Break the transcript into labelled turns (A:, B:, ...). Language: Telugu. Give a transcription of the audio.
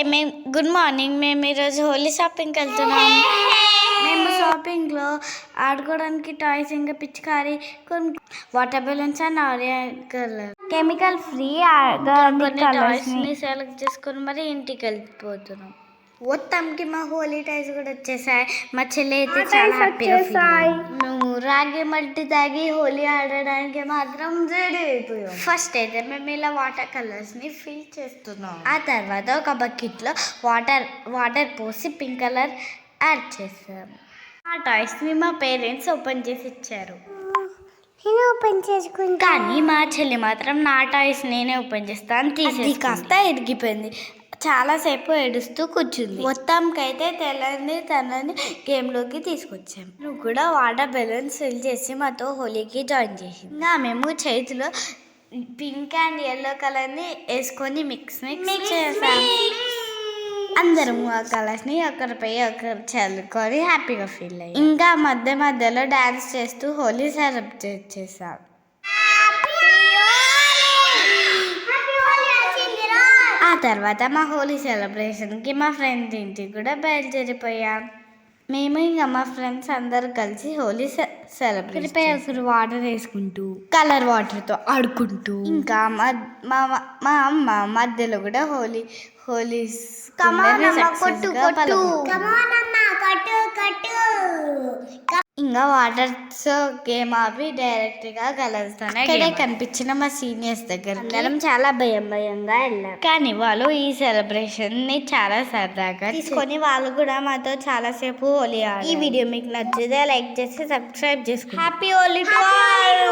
A: Good morning. మేము ఈరోజు హోలీ షాపింగ్కి వెళ్తున్నాం. మేము షాపింగ్లో ఆడుకోవడానికి టాయ్స్ ఇంకా పిచికారి కొన్ని water balloons and orange colour chemical free కొన్ని టాయ్స్ని సెలెక్ట్ చేసుకొని మరి ఇంటికి వెళ్ళిపోతున్నాం. మొత్తంకి మా హోలీ టాయ్స్ కూడా వచ్చేసాయి. మా చెల్లి అయితే చాలా హ్యాపీగా మేము రాగి మల్టీ తాగి హోలీ ఆడడానికి మాత్రం రెడీ అయిపోయాం. ఫస్ట్ అయితే మేము ఇలా వాటర్ కలర్స్ని ఫిల్ చేస్తున్నాం. ఆ తర్వాత ఒక బకెట్లో వాటర్ పోసి పింక్ కలర్ యాడ్ చేస్తాం. ఆ టాయ్స్ని మా పేరెంట్స్ ఓపెన్ చేసి ఇచ్చారు.
B: నేను ఓపెన్ చేసుకుంటా,
A: కానీ మా చెల్లి మాత్రం నా టాయ్స్ నేనే ఓపెన్ చేస్తాను తీసేసి కాస్త ఎరిగిపోయింది. చాలాసేపు ఏడుస్తూ కూర్చుంది. మొత్తంకైతే తనని గేమ్లోకి తీసుకొచ్చాం. నువ్వు కూడా వాటర్ బెలూన్స్ ఫిల్ చేసి మాతో హోలీకి జాయిన్ చేసింది. ఇంకా మేము చేతిలో పింక్ అండ్ ఎల్లో కలర్ని వేసుకొని మిక్స్ చేసాం. అందరం ఆ కలర్స్ని ఒకరిపై ఒకరు చల్లుకొని హ్యాపీగా ఫీల్ అయ్యాం. ఇంకా మధ్యలో డాన్స్ చేస్తూ హోలీ సెలబ్రేట్ చేసాం. ఆ తర్వాత మా హోలీ సెలబ్రేషన్కి మా ఫ్రెండ్స్ ఇంటికి కూడా బయలుదేరిపోయాం. మేము ఇంకా మా ఫ్రెండ్స్ అందరు కలిసి హోలీ సెలబ్రేట్ ఒకరు వాటర్ వేసుకుంటూ కలర్ వాటర్తో ఆడుకుంటూ ఇంకా మా అమ్మ మధ్యలో కూడా హోలీ ఇంకా వాటర్స్ గేమ్ ఆపి డైరెక్ట్గా కలర్స్తోనే ఇక్కడే కనిపించిన మా సీనియర్స్ దగ్గర అందరం చాలా భయంగా వెళ్ళాం. కానీ వాళ్ళు ఈ సెలబ్రేషన్ని చాలా సరదాగా తీసుకొని వాళ్ళు కూడా మాతో చాలాసేపు హోలీ ఆడారు. ఈ వీడియో మీకు నచ్చితే లైక్ చేసి సబ్స్క్రైబ్ చేసుకోండి. Happy Holi to all.